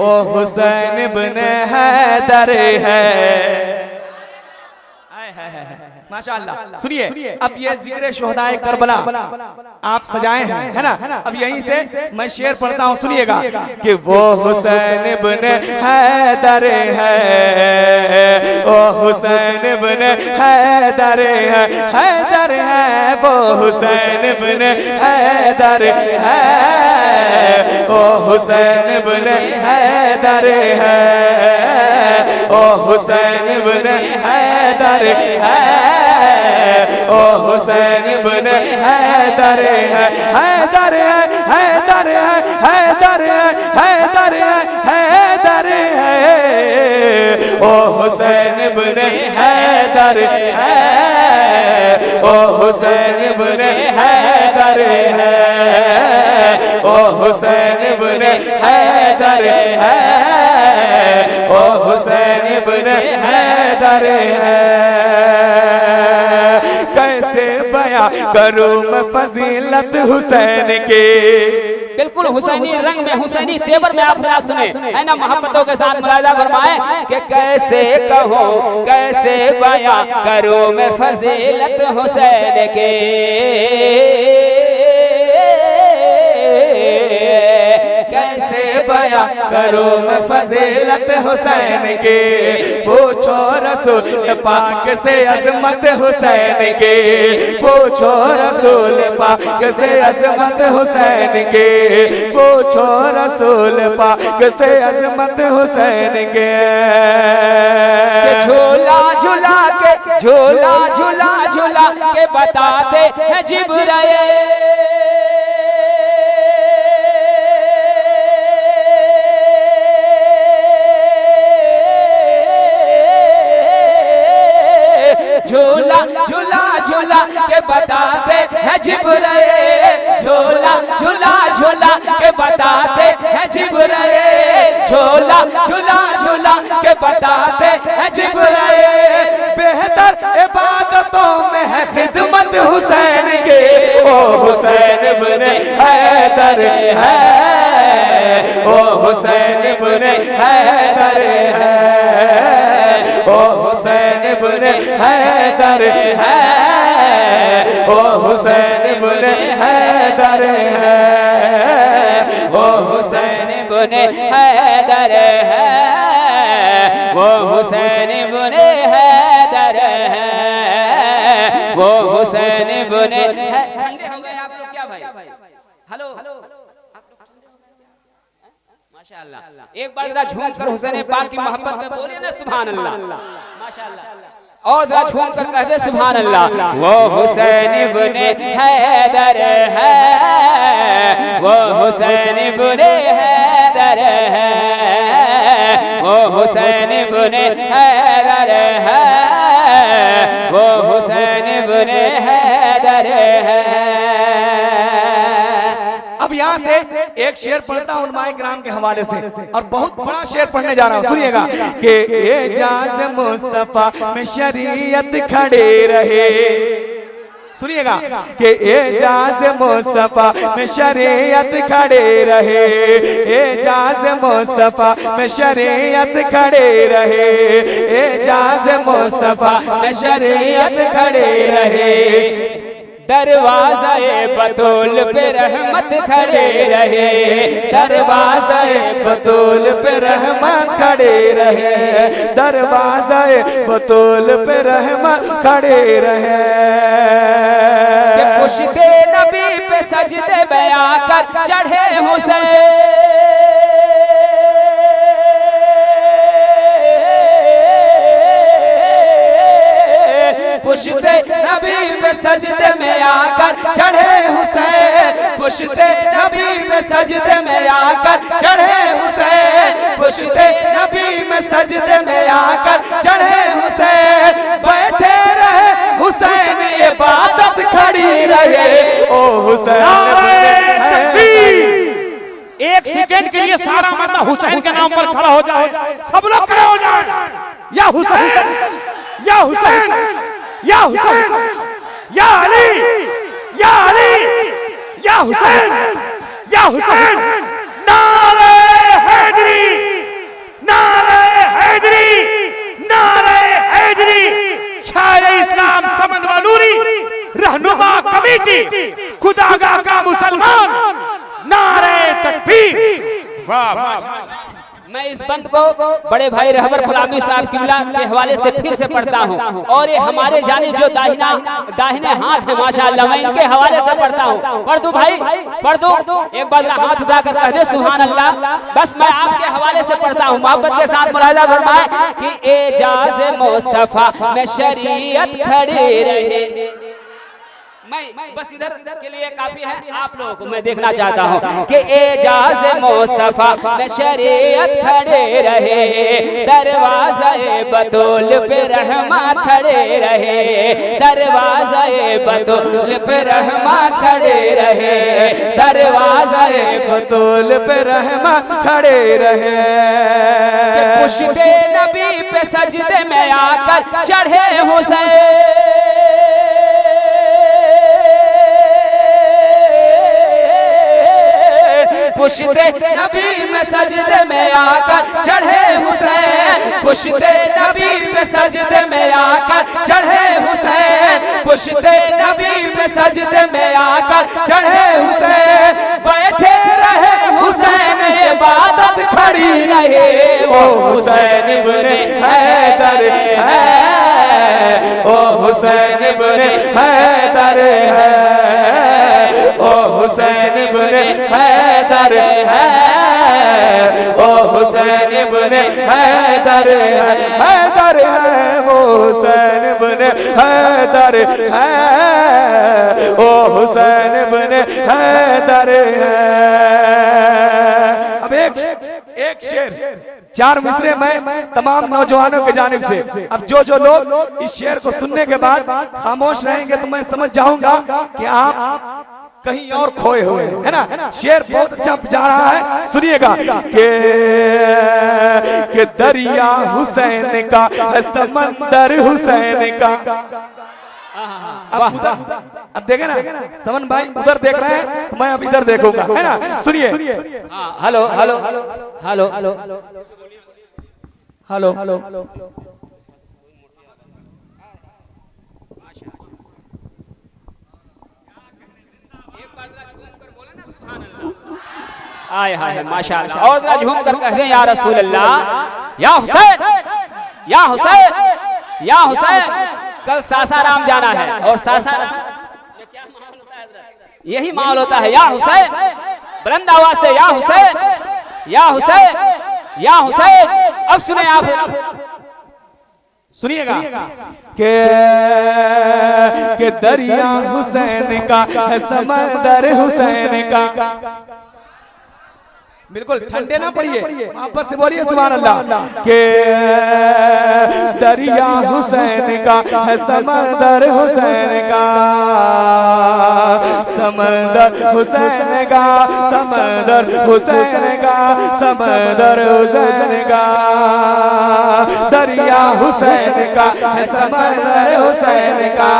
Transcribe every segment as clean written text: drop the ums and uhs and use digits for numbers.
वो हुसैन इब्न हैदर है। माशाअल्लाह। सुनिए, अब ये जिक्र शुहदाए करबला आप सजाए हैं, है ना। अब यहीं से मैं शेर पढ़ता हूँ, सुनिएगा कि वो हुसैन इब्न हैदर है, वो हुसैन इब्न हैदर है, हैदर है वो हुसैन इब्न हैदर है, वो हुसैन इब्न हैदर है, वो हुसैन इब्न हैदर है, ओ हुसैन इब्न हैदर है, हैदर है, हैदर है, हैदर है, हैदर है, हैदर है, ओ हुसैन इब्न हैदर है, ओ हुसैन इब्न हैदर है, ओ हुसैन इब्न हैदर है, ओ हुसैन इब्न हैदर है। कैसे बयां करूं मैं फजीलत हुसैन के। बिल्कुल हुसैनी रंग में, हुसैनी तेवर में आप जरा सुने, है ना, मोहब्बतों के साथ मुलाजा फरमाए कि कैसे कहो, कैसे बयां करूं मैं फजीलत हुसैन के, कैसे बयां करूं मैं फजीलत हुसैन के। पूछो रसूल पाक से अजमत हुसैन के, पूछो रसूल पाक से अजमत हुसैन के, पूछो रसूल पाक से अजमत हुसैन के। झूला झूला के, झूला झूला झूला के बताते हैं जिब्राइल, झूला झूला झूला के बताते हैं जिब्राइल, झूला झूला झूला के बताते हैं जिब्राइल, झूला झूला झूला के बताते हैं जिब्राइल। बेहतर इबादतों में है खिदमत हुसैन के, ओ हुसैन इब्न हैदर है, ओ हुसैन इब्न हैदर है, ओ हुसैन इब्न हैदर है, ओ हुसैन इब्न हैदर है, वो हुसैन इब्न हैदर है, वो हुसैन इब्न हैदर है, वो हुसैन इब्न। ठंडे हो गए आप लोग क्या भाई? हेलो, माशाअल्लाह। एक बार जरा झूम कर हुसैन पाक की मोहब्बत में बोलिए ना सुभान अल्लाह, माशाअल्लाह। और जरा झूम कर कह दे सुभान अल्लाह। वो हुसैन इब्न हैदर है, वो हुसैन इब्न हैदर है, वो हुसैन इब्न हैदर है, वो हुसैन इब्न हैदर है। अब यहाँ से एक शेर पढ़ता हूँ उलमाए किराम के हवाले से, और बहुत बड़ा शेर पढ़ने जा रहा हूँ, सुनिएगा कि एजाज मुस्तफा में शरीयत खड़े रहे। सुनिएगा कि एजाज मुस्तफा में शरीयत खड़े रहे, एजाज मुस्तफा में शरीयत खड़े रहे, एजाज मुस्तफा में शरीयत खड़े रहे। दरवाज़े बतूल पे रहमत खड़े रहे, दरवाज़े बतूल पे रहमत खड़े रहे, दरवाज़े बतूल पे रहमत खड़े रहे। पुश्ते नबी पे सजदे बया कर चढ़े हुसैन, पुश्ते नबी पे सजदे में आकर चढ़े हुसैन, पुश्ते नबी पे सजदे में आकर चढ़े हुसैन, पुश्ते नबी में सजदे में आकर चढ़े हुसैन। बैठे रहे हुसैन इबादत खड़ी रहे, ओ हुसैन। एक सेकंड के लिए सारा मतलब हुसैन के नाम पर खड़ा हो जाए, सब लोग खड़े हो जाए। या हुसैन, या हुसैन, या हुसैन, या अली, या अली, या हुसैन, या हुसैन। नारे हैदरी। खुदागा का मुसलमान, नारे तकबीर। वाह वाह। मैं इस बंद को बड़े भाई रहबर गुलामी साहब किबला के हवाले से फिर से पढ़ता हूँ, और ये हमारे जाने जो दाहिने हाथ है माशाअल्लाह, मैं इनके हवाले से पढ़ता हूँ। पढ़ दो भाई, पढ़ दो। एक बार हाथ उठाकर कह दे सुभान अल्लाह। बस मैं आपके हवाले से पढ़ता हूँ, मोहब्बत के साथ मुलाजा फरमाए कि एजाज मुस्तफा में शरीयत खड़े रहे। मैं बस इधर के लिए काफी है, आप लोगों को मैं देखना चाहता हूँ कि एजाज मुस्तफा में शरीयत खड़े रहे, दरवाज़े बतूल पे रहमा खड़े रहे, दरवाज़े बतूल पे रहमा खड़े रहे, दरवाज़े बतूल पे रहमा खड़े रहे। पुश्ते नबी पे सजदे में आकर चढ़े हुसैन, पुश्ते नबी में सजदे में आकर चढ़े हुसैन, पुश्ते नबी पे सजदे में आकर चढ़े हुसैन, पुश्ते नबी पे सजदे में आकर चढ़े हुसैन, बैठे रहे हुसैन इबादत खड़ी रहे। ओ हुसैन इब्ने हैदर है, ओ हुसैन इब्ने हैदर है, ओ हुसैन इब्ने हैदर है, ओ हुसैन इब्ने हैदर है, हैदर है वो हुसैन इब्ने हैदर है, ओ हुसैन इब्ने हैदर है। अब एक शेर, 4 मिसरे में तमाम नौजवानों की जानिब से। अब जो लोग इस शेर को सुनने के बाद खामोश रहेंगे तो मैं समझ जाऊंगा कि आप कहीं और खोए हुए हैं, है ना। शेर बहुत अच्छा जा रहा है, सुनिएगा कि दरिया हुसैन का है समंदर हुसैन का। अब देखे ना समन भाई उधर देख रहे हैं तो मैं अब इधर देखूंगा, है ना। सुनिए। Hello hello hello hello hello hello. आए हाय माशाअल्लाह। और जरा झूम कर कह दे या रसूल अल्लाह, या हुसैन, या हुसैन, या हुसैन। कल सासाराम जाना है, और सासाराम यही माहौल होता है, या हुसैन, बुलंद आवाज से या हुसैन, या हुसैन, या हुसैन। अब सुने आप, सुनिएगा के दरिया हुसैन का है समंदर हुसैन का। बिल्कुल ठंडे ना पड़िए, आपस से बोलिए सुभान अल्लाह। के दरिया हुसैन का है समंदर हुसैन का, समंदर हुसैन का, समंदर हुसैन का, समंदर हुसैन का। दरिया हुसैन का है समंदर हुसैन का,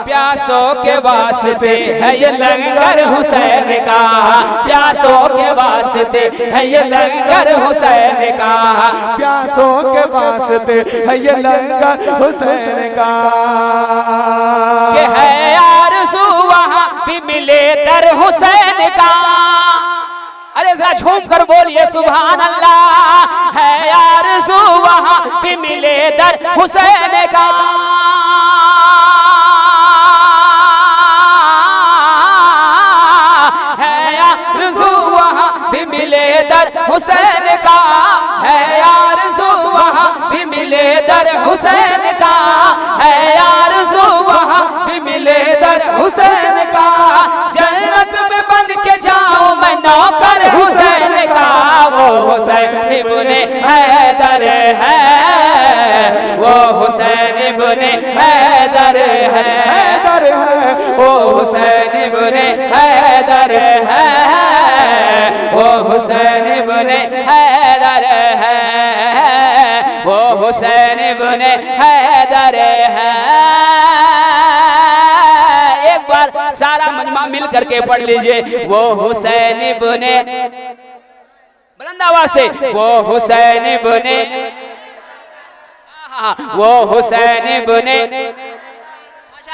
प्यासों के वास्ते है ये लंगर हुसैन का, प्यासों के वास्ते है ये लंगर हुसैन का, प्यासों के वास्ते है ये लंगर हुसैन का। कि है आरज़ू वहाँ भी मिले दर हुसैन का। अरे जरा झूम कर बोलिए सुभान अल्लाह। है आरज़ू वहाँ भी मिले दर हुसैन का। हुसैन का है आरज़ू वहाँ भी मिले दर हुसैन का, है आरज़ू वहाँ भी मिले दर हुसैन का। जन्नत में बन के जाऊं मैं नौकर हुसैन का, वो हुसैन इब्ने हैदर है, वो हुसैन इब्ने हैदर है, हैदर है, वो हुसैन इब्ने हैदर है, वो हुसैन इब्ने हैदर है, वो हुसैन इब्ने हैदर है। एक बार सारा मजमा मिल करके पढ़ लीजिए। वो हुसैन इब्ने, बुलंद आवाज से, वो हुसैन इब्ने, वो हुसैन इब्ने,